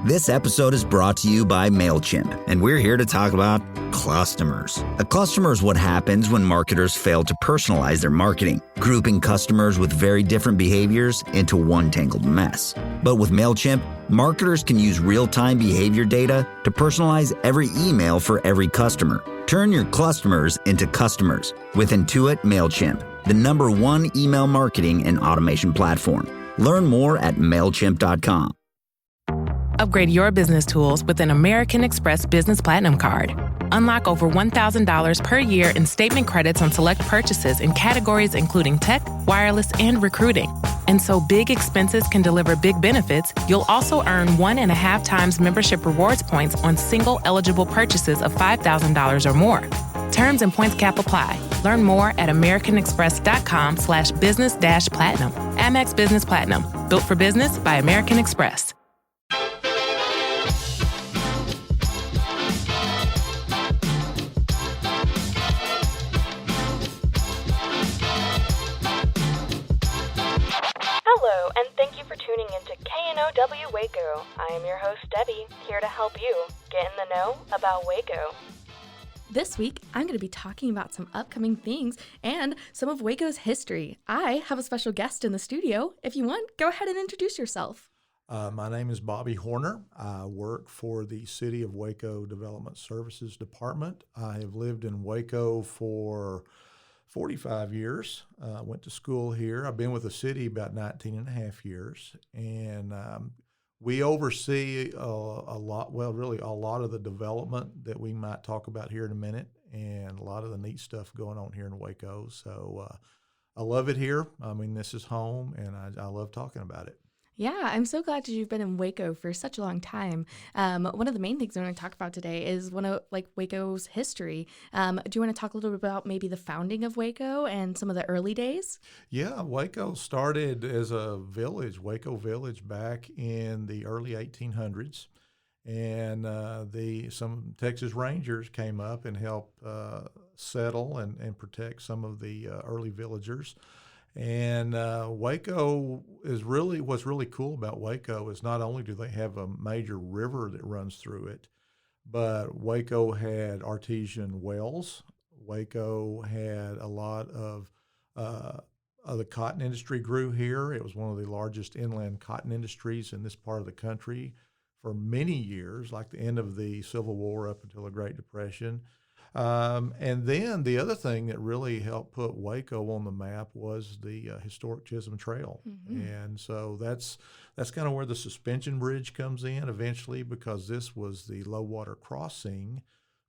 This episode is brought to you by MailChimp, and we're here to talk about customers. A customer is what happens when marketers fail to personalize their marketing, grouping customers with very different behaviors into one tangled mess. But with MailChimp, marketers can use real-time behavior data to personalize every email for every customer. Turn your customers into customers with Intuit MailChimp, the #1 email marketing and automation platform. Learn more at MailChimp.com. Upgrade your business tools with an American Express Business Platinum Card. Unlock over $1,000 per year in statement credits on select purchases in categories including tech, wireless, and recruiting. And so big expenses can deliver big benefits, you'll also earn 1.5 times membership rewards points on single eligible purchases of $5,000 or more. Terms and points cap apply. Learn more at americanexpress.com/business-platinum. Amex Business Platinum. Built for business by American Express. Hello, and thank you for tuning into KNOW Waco. I am your host, Debbie, here to help you get in the know about Waco. This week, I'm going to be talking about some upcoming things and some of Waco's history. I have a special guest in the studio. If you want, go ahead and introduce yourself. My name is Bobby Horner. I work for the City of Waco Development Services Department. I have lived in Waco for 45 years. Went to school here. I've been with the city about 19 and a half years. And we oversee a lot of the development that we might talk about here in a minute, and a lot of the neat stuff going on here in Waco. So I love it here. I mean, this is home, and I love talking about it. Yeah, I'm so glad that you've been in Waco for such a long time. One of the main things I want to talk about today is Waco's history. Do you want to talk a little bit about maybe the founding of Waco and some of the early days? Yeah, Waco started as a village, Waco Village, back in the early 1800s. And some Texas Rangers came up and helped settle and protect some of the early villagers. And Waco what's really cool about Waco is not only do they have a major river that runs through it, but Waco had artesian wells. Waco had a lot of the cotton industry grew here. It was one of the largest inland cotton industries in this part of the country for many years, like the end of the Civil War up until the Great Depression. And then the other thing that really helped put Waco on the map was the historic Chisholm Trail. Mm-hmm. And so that's kind of where the suspension bridge comes in eventually, because this was the low water crossing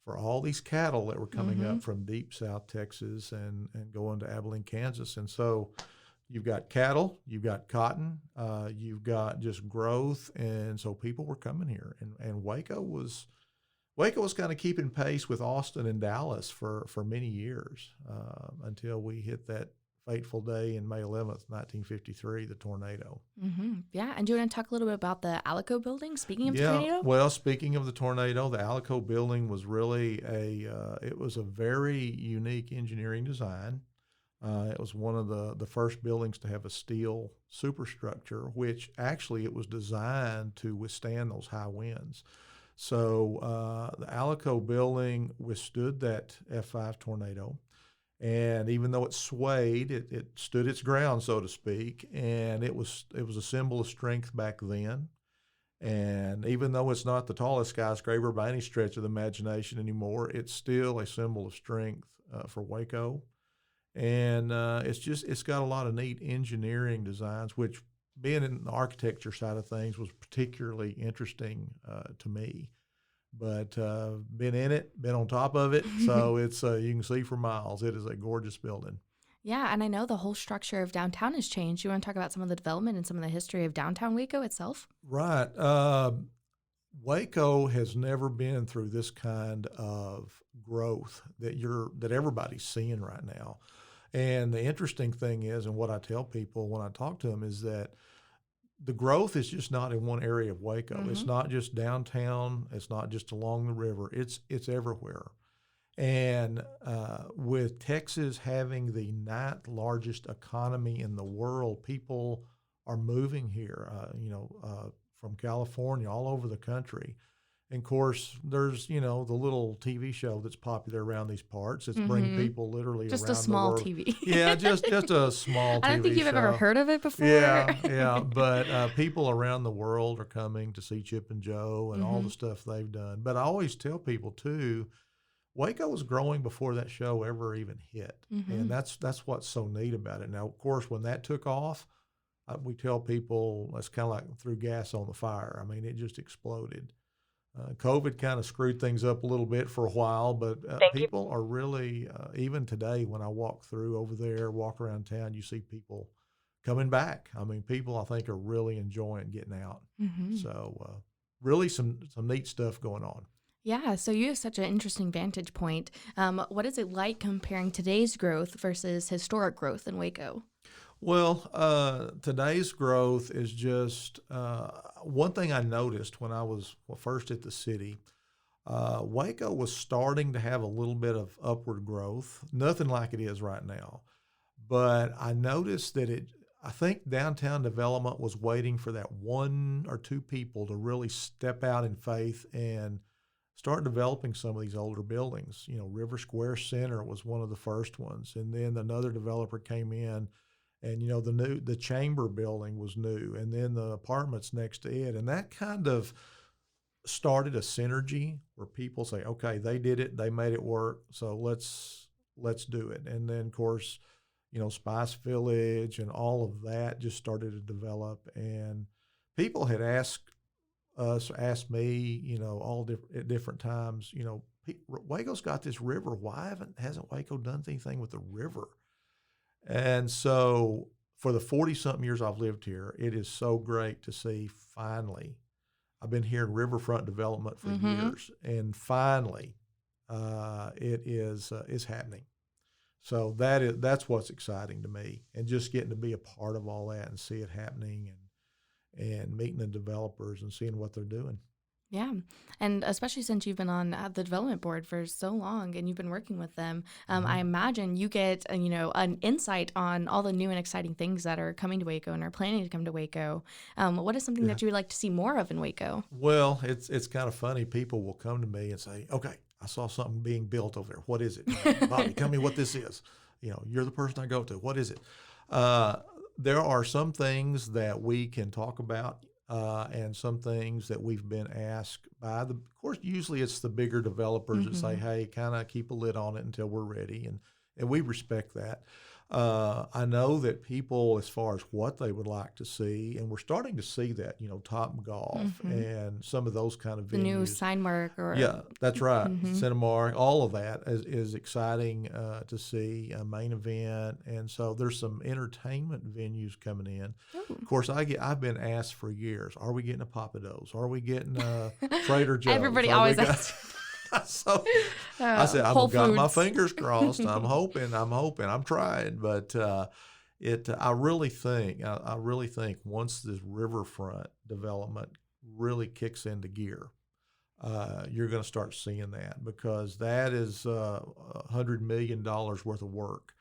for all these cattle that were coming up from deep South Texas and going to Abilene, Kansas. And so you've got cattle, you've got cotton, you've got just growth. And so people were coming here, and Waco was kind of keeping pace with Austin and Dallas for many years until we hit that fateful day in May 11th, 1953, the tornado. Mm-hmm. Yeah, and do you want to talk a little bit about the Alico building, speaking of the tornado? Well, speaking of the tornado, the Alico building was really it was a very unique engineering design. It was one of the first buildings to have a steel superstructure, which actually it was designed to withstand those high winds. So the Alico building withstood that F5 tornado, and even though it swayed, it stood its ground, so to speak, and it was a symbol of strength back then. And even though it's not the tallest skyscraper by any stretch of the imagination anymore, it's still a symbol of strength for Waco. And it's got a lot of neat engineering designs, which, being in the architecture side of things, was particularly interesting to me. But been in it, been on top of it, so it's you can see for miles. It is a gorgeous building. Yeah, and I know the whole structure of downtown has changed. You want to talk about some of the development and some of the history of downtown Waco itself? Right. Waco has never been through this kind of growth that everybody's seeing right now. And the interesting thing is, and what I tell people when I talk to them, is that the growth is just not in one area of Waco. Mm-hmm. It's not just downtown. It's not just along the river. It's everywhere. And with Texas having the 9th largest economy in the world, people are moving here. from California, all over the country. And of course, there's, the little TV show that's popular around these parts. It's bringing people literally Just around a small the world. TV. Yeah, just a small TV show. I don't think you've ever heard of it before. Yeah, but people around the world are coming to see Chip and Jo and all the stuff they've done. But I always tell people too, Waco was growing before that show ever even hit, and that's what's so neat about it. Now, of course, when that took off, we tell people it's kind of like threw gas on the fire. I mean, it just exploded. COVID kind of screwed things up a little bit for a while, but people are really, even today when I walk through over there, walk around town, you see people coming back. I mean, people I think are really enjoying getting out. So really some neat stuff going on. Yeah, so you have such an interesting vantage point. What is it like comparing today's growth versus historic growth in Waco? Well, today's growth is just one thing I noticed when I was first at the city. Waco was starting to have a little bit of upward growth, nothing like it is right now. But I noticed that I think downtown development was waiting for that one or two people to really step out in faith and start developing some of these older buildings. River Square Center was one of the first ones, and then another developer came in. And, the Chamber building was new, and then the apartments next to it. And that kind of started a synergy where people say, okay, they did it, they made it work, so let's do it. And then, of course, Spice Village and all of that just started to develop. And people had asked me, at different times, Waco's got this river. Why hasn't Waco done anything with the river? And so for the 40-something years I've lived here, it is so great to see finally. I've been here in riverfront development for years, and finally it is happening. So that's what's exciting to me, and just getting to be a part of all that and see it happening and meeting the developers and seeing what they're doing. Yeah, and especially since you've been on the development board for so long and you've been working with them, I imagine you get an insight on all the new and exciting things that are coming to Waco and are planning to come to Waco. What is something that you would like to see more of in Waco? Well, it's kind of funny. People will come to me and say, "Okay, I saw something being built over there. What is it, Bobby? Tell me what this is. You're the person I go to. What is it?" There are some things that we can talk about. And some things that we've been asked by of course, usually it's the bigger developers that say, hey, kind of keep a lid on it until we're ready. And we respect that. I know that people, as far as what they would like to see, and we're starting to see that, Top Golf and some of those kind of venues. The new Cinemark Yeah, that's right. Cinemark, all of that is exciting to see, a main event. And so there's some entertainment venues coming in. Ooh. Of course, I've been asked for years, are we getting a Papa Do's? Are we getting a Trader Joe's? Everybody always asks. So I said, I've got my fingers crossed. I'm hoping, I'm trying, but I really think once this riverfront development really kicks into gear, you're going to start seeing that, because that is $100 million worth of work.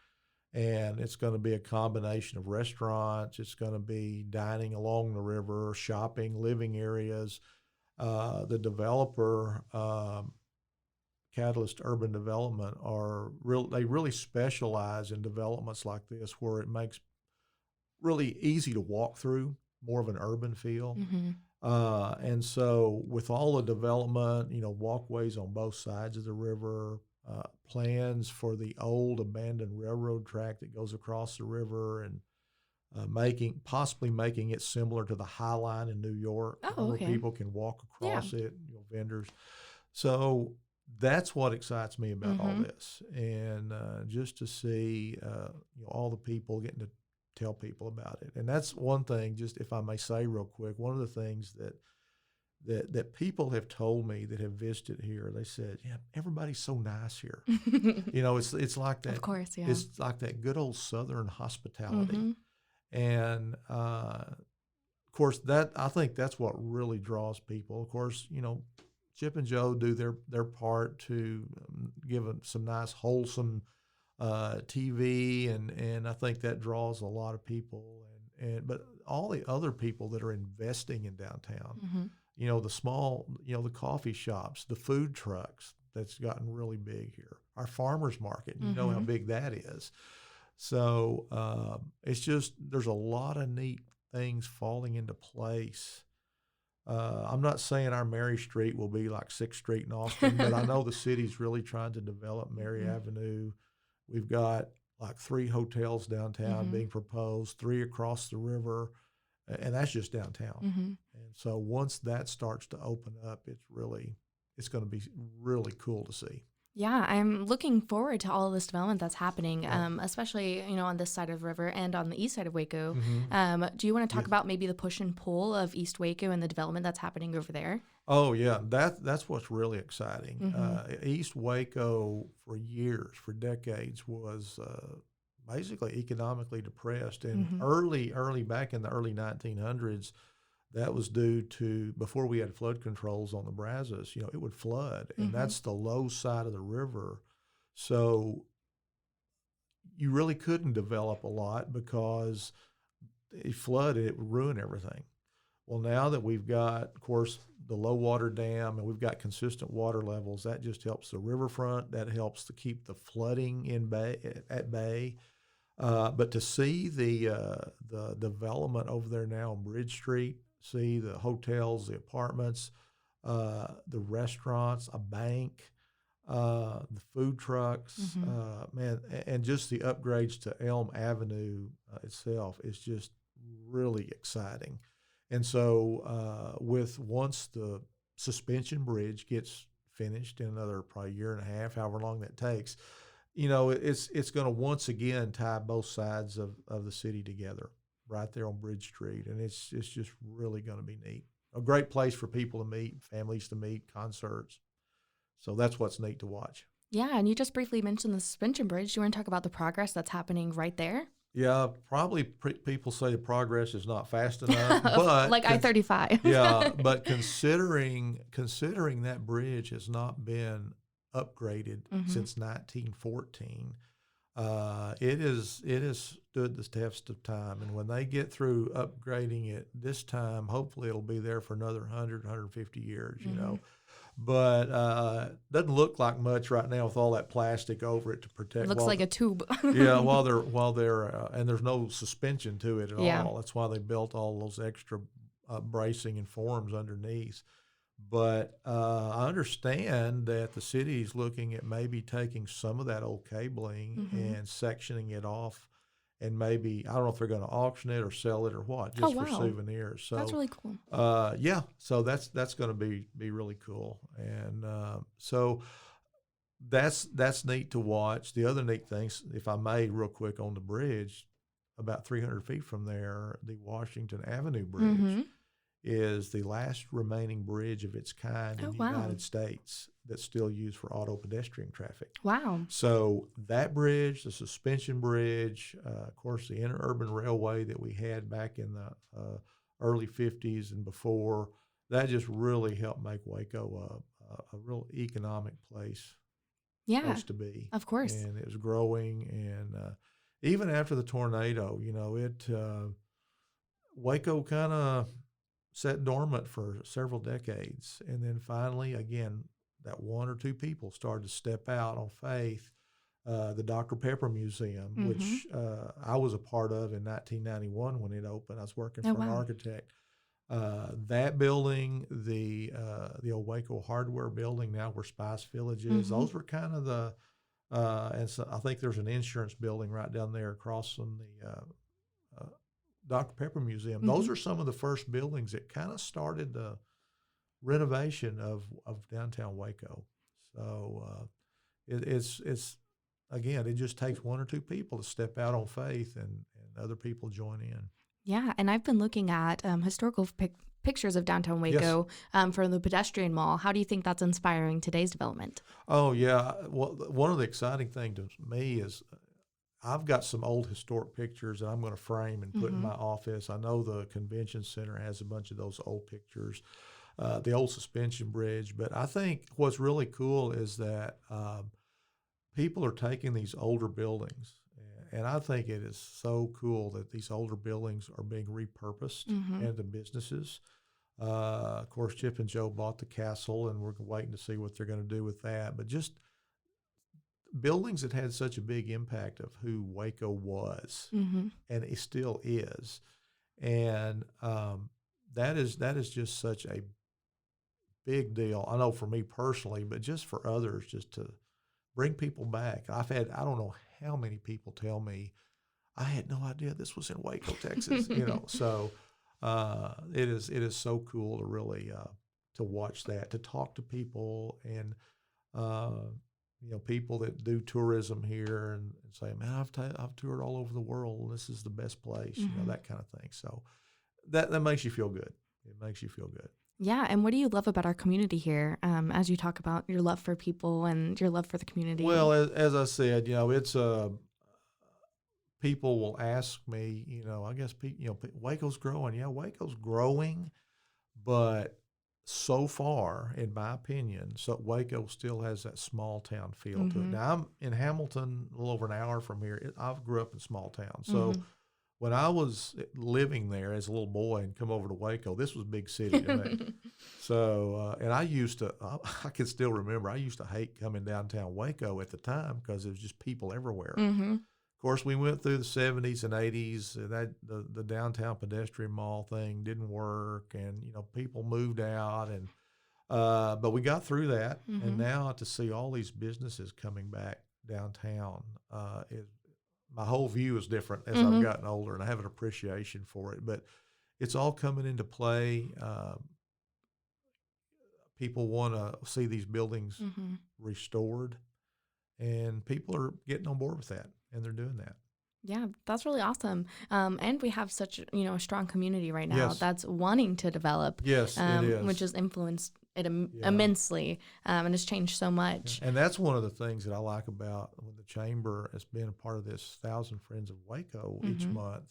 And it's going to be a combination of restaurants. It's going to be dining along the river, shopping, living areas. The developer, Catalyst Urban Development, they really specialize in developments like this, where it makes really easy to walk through, more of an urban feel. And so with all the development, walkways on both sides of the river, plans for the old abandoned railroad track that goes across the river, and possibly making it similar to the High Line in New York, where people can walk across it, vendors. So that's what excites me about all this, and just to see all the people getting to tell people about it. And that's one thing, just if I may say real quick, one of the things that people have told me that have visited here, they said, yeah, everybody's so nice here. It's like that. Of course, yeah. It's like that good old Southern hospitality. And of course, I think that's what really draws people. Of course, Chip and Jo do their part to give them some nice, wholesome TV, and I think that draws a lot of people. but all the other people that are investing in downtown, Mm-hmm. the small, the coffee shops, the food trucks, that's gotten really big here. Our farmers market, you know how Mm-hmm. big that is. So it's just, there's a lot of neat things falling into place. I'm not saying our Mary Street will be like 6th Street in Austin, but I know the city's really trying to develop Mary Mm-hmm. Avenue. We've got like 3 hotels downtown Mm-hmm. being proposed, 3 across the river, and that's just downtown. Mm-hmm. And so once that starts to open up, it's going to be really cool to see. Yeah, I'm looking forward to all of this development that's happening, Yeah. Especially, on this side of the river and on the east side of Waco. Mm-hmm. Do you want to talk Yes. about maybe the push and pull of East Waco and the development that's happening over there? Oh yeah, that's what's really exciting. Mhm. East Waco for decades, was basically economically depressed, and Mhm. early back in the early 1900s, that was due to, before we had flood controls on the Brazos, it would flood, and Mhm. that's the low side of the river, so you really couldn't develop a lot because it flooded, it would ruin everything. Well, now that we've got, of course, the low water dam and we've got consistent water levels, that just helps the riverfront. That helps to keep the flooding at bay. But to see the development over there now on Bridge Street, see the hotels, the apartments, the restaurants, a bank, the food trucks, Mhm. man, and just the upgrades to Elm Avenue itself is just really exciting. And so, once the suspension bridge gets finished in another probably year and a half, however long that takes, it's going to once again tie both sides of the city together right there on Bridge Street, and it's just really going to be neat. A great place for people to meet, families to meet, concerts. So that's what's neat to watch. Yeah, and you just briefly mentioned the suspension bridge. Do you want to talk about the progress that's happening right there? Yeah, probably people say the progress is not fast enough, but Like I-35. yeah, but considering that bridge has not been upgraded Mhm. since 1914, it has stood the test of time. And when they get through upgrading it this time, hopefully it'll be there for another 150 years. Mhm. But doesn't look like much right now with all that plastic over it to It protect. looks like a tube. Yeah, while they're and there's no suspension to it at Yeah. all. That's why they built all those extra bracing and forms underneath. But I understand that the city is looking at maybe taking some of that old cabling Mhm. and sectioning it off, and maybe, I don't know if they're going to auction it or sell it or what, Oh, just for wow. souvenirs. That's So really cool. yeah, so that's going to be really cool, and so that's neat to watch. The other neat things, if I may, real quick on the bridge, about 300 feet from there, the Washington Avenue Bridge Mhm. is the last remaining bridge of its kind in Oh, the wow. United States that's still used for auto pedestrian traffic. Wow. So that bridge, the suspension bridge, of course, the interurban railway that we had back in the early 50s and before, that just really helped make Waco a real economic place Yeah, to be. of course. And it was growing. And even after the tornado, Waco kind of sat dormant for several decades. And then finally, again, that one or two people started to step out on faith. The Dr. Pepper Museum, Mhm. which I was a part of in 1991 when it opened. I was working Oh, for an wow. architect. That building, the old Waco Hardware building, now where Spice Village is, Mhm. those were kind of and so I think there's an insurance building right down there across from the Dr. Pepper Museum. Those Mhm. are some of the first buildings that kind of started the renovation of downtown Waco. So it's again, it just takes one or two people to step out on faith, and other people join in. Yeah, and I've been looking at historical pictures of downtown Yes. Waco from the pedestrian mall. How do you think that's inspiring today's development? Oh yeah. Well, one of the exciting things to me is I've got some old historic pictures that I'm going to frame and put in Mhm. my office. I know the convention center has a bunch of those old pictures, the old suspension bridge. But I think what's really cool is that people are taking these older buildings And I think it is so cool that these older buildings are being repurposed into businesses. Of course, Chip and Joe bought the castle, and we're waiting to see what they're going to do with that. But just buildings that had such a big impact of who Waco was, and it still is. And that is just such a big deal. I know for me personally, but just for others, just to bring people back. I've had, I don't know how many people tell me, I had no idea this was in Waco, Texas. So it is so cool to really to watch that, to talk to people, and people that do tourism here and say, man, I've toured all over the world. This is the best place, that kind of thing. So that makes you feel good. It makes you feel good. Yeah, and what do you love about our community here as you talk about your love for people and your love for the community? Well, as I said, it's people will ask me, I guess, Waco's growing. Yeah, Waco's growing, but so far, in my opinion, Waco still has that small town feel to it. Now, I'm in Hamilton, a little over an hour from here. I grew up in small town, so when I was living there as a little boy and come over to Waco, this was big city to me. So, and I can still remember, I used to hate coming downtown Waco at the time because there was just people everywhere. Of course, we went through the 70s and 80s, and the downtown pedestrian mall thing didn't work, and, people moved out, and but we got through that, and now to see all these businesses coming back downtown my whole view is different as I've gotten older, and I have an appreciation for it. But it's all coming into play. People want to see these buildings restored, and people are getting on board with that, and they're doing that. Yeah, that's really awesome. And we have such, a strong community right now Yes. that's wanting to develop. Yes, it is. Which has influenced it immensely and has changed so much. And that's one of the things that I like about when the Chamber has been a part of this 1,000 Friends of Waco each month.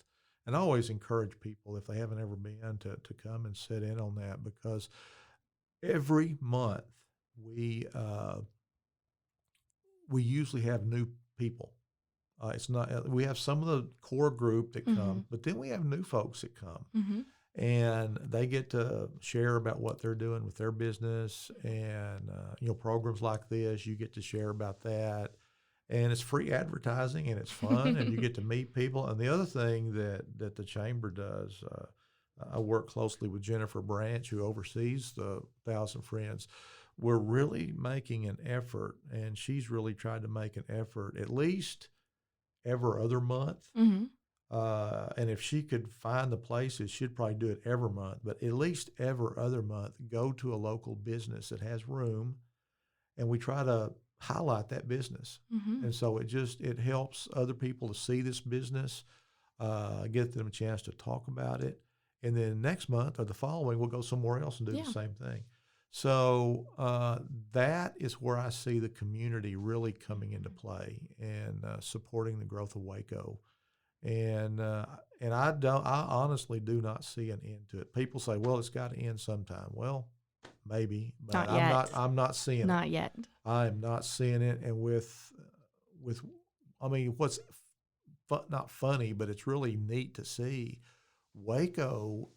And I always encourage people, if they haven't ever been, to come and sit in on that, because every month we usually have new people. It's not. We have some of the core group that come, but then we have new folks that come, and they get to share about what they're doing with their business, and programs like this, you get to share about that, and it's free advertising, and it's fun, and you get to meet people. And the other thing that the Chamber does, I work closely with Jennifer Branch, who oversees the 1,000 Friends. We're really making an effort, and she's really tried to make an effort, at least every other month. And if she could find the places, she'd probably do it every month, but at least every other month, go to a local business that has room, and we try to highlight that business. And so it helps other people to see this business, get them a chance to talk about it. And then next month or the following, we'll go somewhere else and do the same thing. So that is where I see the community really coming into play and supporting the growth of Waco. And I honestly do not see an end to it. People say, well, it's got to end sometime. Well, maybe, but I'm not seeing it. Not yet. I am not seeing it. And with I mean, what's not funny, but it's really neat to see, Waco,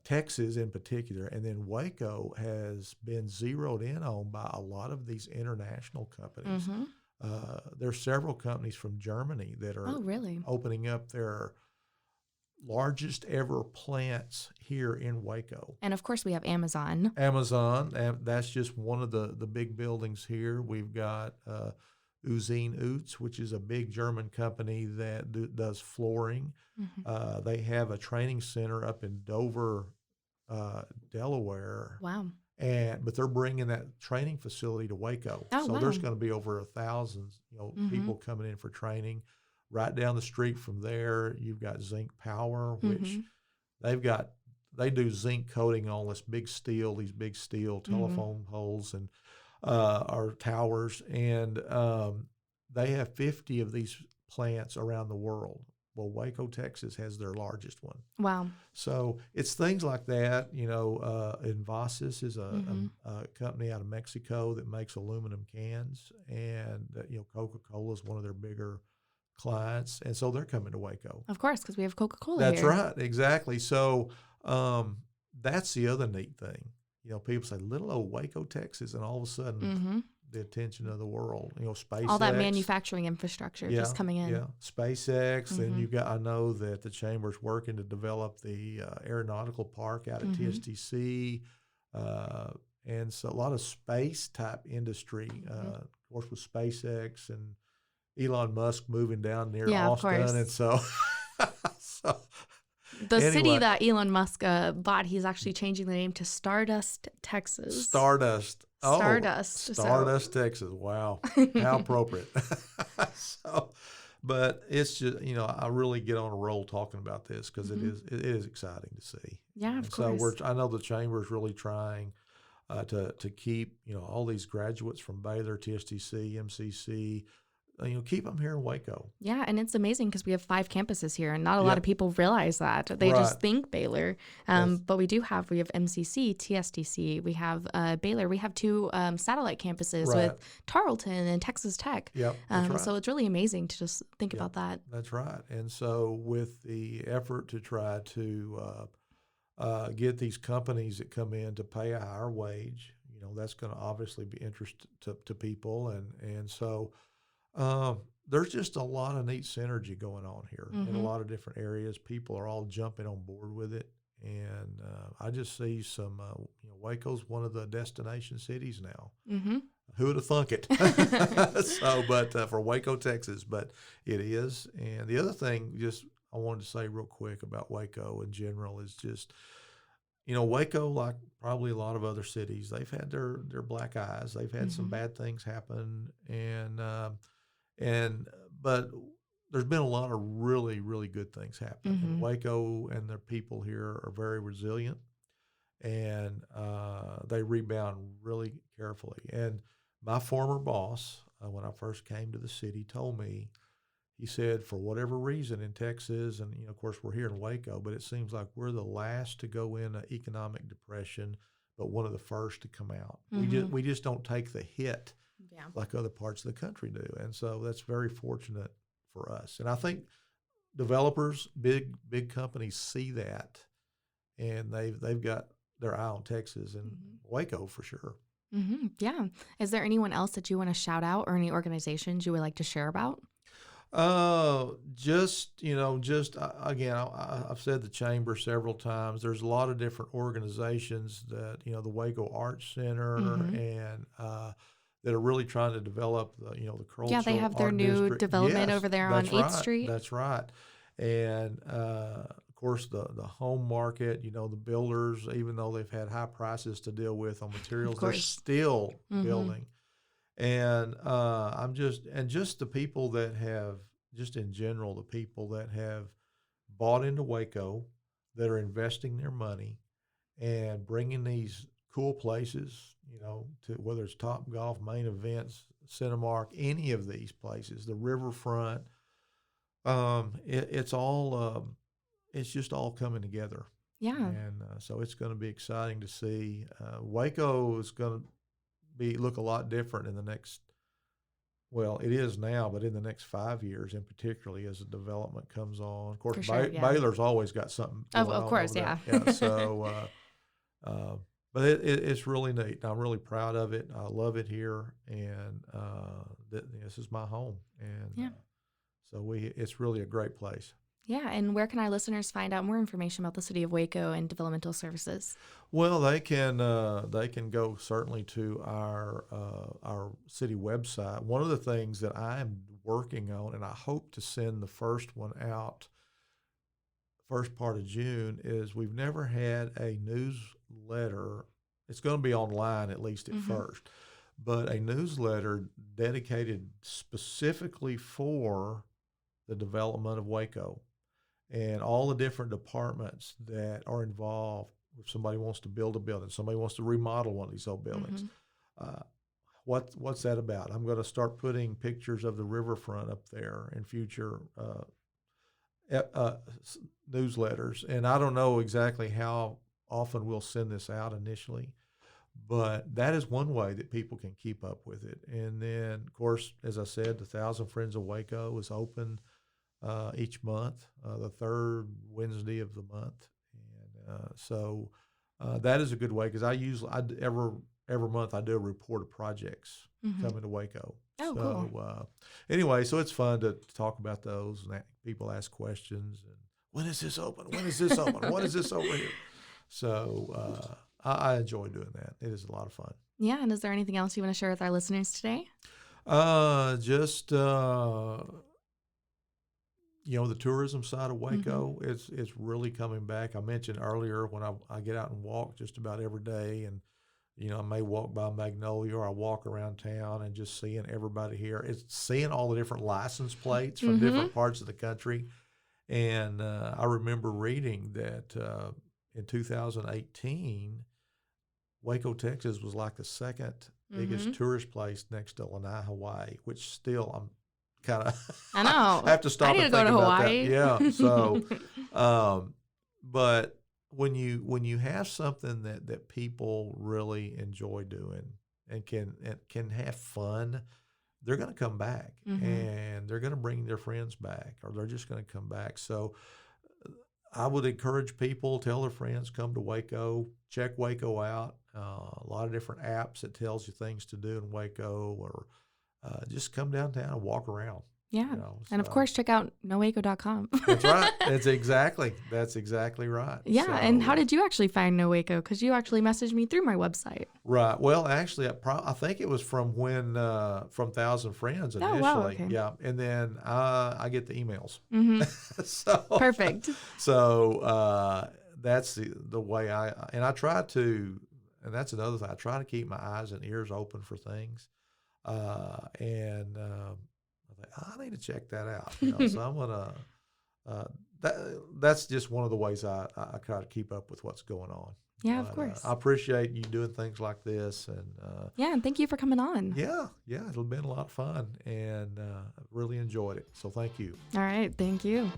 Texas in particular, and then Waco has been zeroed in on by a lot of these international companies. There's several companies from Germany that are opening up their largest ever plants here in Waco. And of course, we have Amazon. That's just one of the big buildings here. We've got Usine Utz, which is a big German company that does flooring. They have a training center up in Dover, Delaware. Wow. But they're bringing that training facility to Waco. There's going to be over 1,000 people coming in for training. Right down the street from there, you've got Zinc Power, which they do zinc coating on these big steel telephone poles and or towers, and they have 50 of these plants around the world. Well, Waco, Texas has their largest one. Wow. So it's things like that. Envasis is a company out of Mexico that makes aluminum cans, and Coca-Cola is one of their bigger clients, and so they're coming to Waco. Of course, because we have Coca-Cola That's here. right, exactly. So that's the other neat thing. People say little old Waco, Texas, and all of a sudden Mm-hmm. the attention of the world. SpaceX, All that manufacturing infrastructure just coming in. Yeah, SpaceX. Mm-hmm. Then I know that the chamber's working to develop the aeronautical park out at Mm-hmm. TSTC, and so a lot of space type industry. Mm-hmm. Of course, with SpaceX and Elon Musk moving down near Yeah, of Austin, course. and so so The city anyway. that Elon Musk bought, he's actually changing the name to Stardust, Texas. Stardust. Oh, Stardust. Stardust, Texas. Wow. How appropriate. But it's just, I really get on a roll talking about this because Mm-hmm. it is exciting to see. Yeah, of And course. I know the chamber is really trying to keep, all these graduates from Baylor, TSTC, MCC, keep them here in Waco. Yeah, and it's amazing because we have 5 campuses here, and not a Yep. lot of people realize that. They just Right. think Baylor, Yes. but we have MCC, TSTC, we have Baylor, we have 2 satellite campuses Right. with Tarleton and Texas Tech. Yep, that's right. So it's really amazing to just think Yep. about that. That's right. And so with the effort to try to get these companies that come in to pay a higher wage, that's going to obviously be interest to people. And so there's just a lot of neat synergy going on here in a Mhm. lot of different areas. People are all jumping on board with it. And I just see some, Waco's one of the destination cities now. Mm-hmm. Who would have thunk it? But for Waco, Texas, but it is. And the other thing, just I wanted to say real quick about Waco in general is just, Waco, like probably a lot of other cities, they've had their black eyes. They've had some Mhm. bad things happen, but there's been a lot of really, really good things happen. And Mhm. Waco and their people here are very resilient, and they rebound really carefully. And my former boss, when I first came to the city, told me, he said, for whatever reason in Texas, and of course we're here in Waco, but it seems like we're the last to go into economic depression, but one of the first to come out. Mhm. We just don't take the hit Yeah. like other parts of the country do, and so that's very fortunate for us. And I think developers, big companies see that, and they've got their eye on Texas and Mhm. Waco for sure. Mm-hmm. Yeah. Is there anyone else that you want to shout out or any organizations you would like to share about? Again, I've said the chamber several times. There's a lot of different organizations that, the Waco Arts Center Mhm. and that are really trying to develop the cultural Yeah, they have their art new district. development Yes, over there on that's 8th right. Street. That's right. And of course, the home market, the builders, even though they've had high prices to deal with on materials, they're course. still Mhm. building. And just the people that have, just in general, the people that have bought into Waco, that are investing their money and bringing these cool places, to whether it's Top Golf, Main Events, Cinemark, any of these places, the riverfront, it's all, it's just all coming together. Yeah. And so it's going to be exciting to see. Waco is going to look a lot different in the next, well, it is now, but in the next 5 years, and particularly as the development comes on. Of course, For sure, yeah. Baylor's always got something Of going on course, over there. yeah. Yeah. So, but it's really neat. I'm really proud of it. I love it here, and this is my home, and Yeah. so it's really a great place. Yeah. And where can our listeners find out more information about the City of Waco and developmental services? Well, they can go certainly to our city website. One of the things that I'm working on, and I hope to send the first one out first part of June, is we've never had a newsletter. It's going to be online at least at Mhm. first, but a newsletter dedicated specifically for the development of Waco and all the different departments that are involved. If somebody wants to build a building, somebody wants to remodel one of these old buildings, what's that about? I'm going to start putting pictures of the riverfront up there in future newsletters, and I don't know exactly how often we'll send this out initially, But that is one way that people can keep up with it. And then, of course, as I said, the Thousand Friends of Waco is open each month, the third Wednesday of the month. And so that is a good way, because every month I do a report of projects coming to Waco. Oh, so, cool. Anyway, so it's fun to talk about those, and people ask questions. And when is this open? When is this open? What is this over here? So I enjoy doing that. It is a lot of fun. Yeah, and is there anything else you want to share with our listeners today? Just the tourism side of Waco, it's really coming back. I mentioned earlier when I get out and walk just about every day, and I may walk by Magnolia, or I walk around town and just seeing everybody here. It's seeing all the different license plates from different parts of the country. And I remember reading that in 2018, Waco, Texas was like the second biggest tourist place next to Lanai, Hawaii, which still I'm kind of I know. have to stop I need and to go think to about Hawaii. that. Yeah. So, but when you have something that people really enjoy doing and can have fun, they're going to come back, and they're going to bring their friends back, or they're just going to come back. So I would encourage people, tell their friends, come to Waco, check Waco out. A lot of different apps that tells you things to do in Waco, or just come downtown and walk around. Yeah. And of course, check out nowaco.com. That's right. That's exactly right. Yeah. So, and how did you actually find No Waco? Because you actually messaged me through my website. Right. Well, actually, I think it was from from Thousand Friends initially. Oh, wow. Okay. Yeah. And then I get the emails. So Perfect. So that's the way I try to, and that's another thing. I try to keep my eyes and ears open for things. I need to check that out. So I'm gonna. That's just one of the ways I try to keep up with what's going on. Yeah, of course. I appreciate you doing things like this, and and thank you for coming on. Yeah, it's been a lot of fun, and really enjoyed it. So thank you. All right, thank you.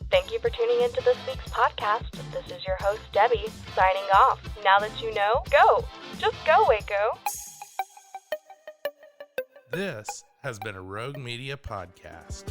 Thank you for tuning into this week's podcast. This is your host, Debbie, signing off. Now that you know, go. Just go, Waco. This has been a Rogue Media podcast.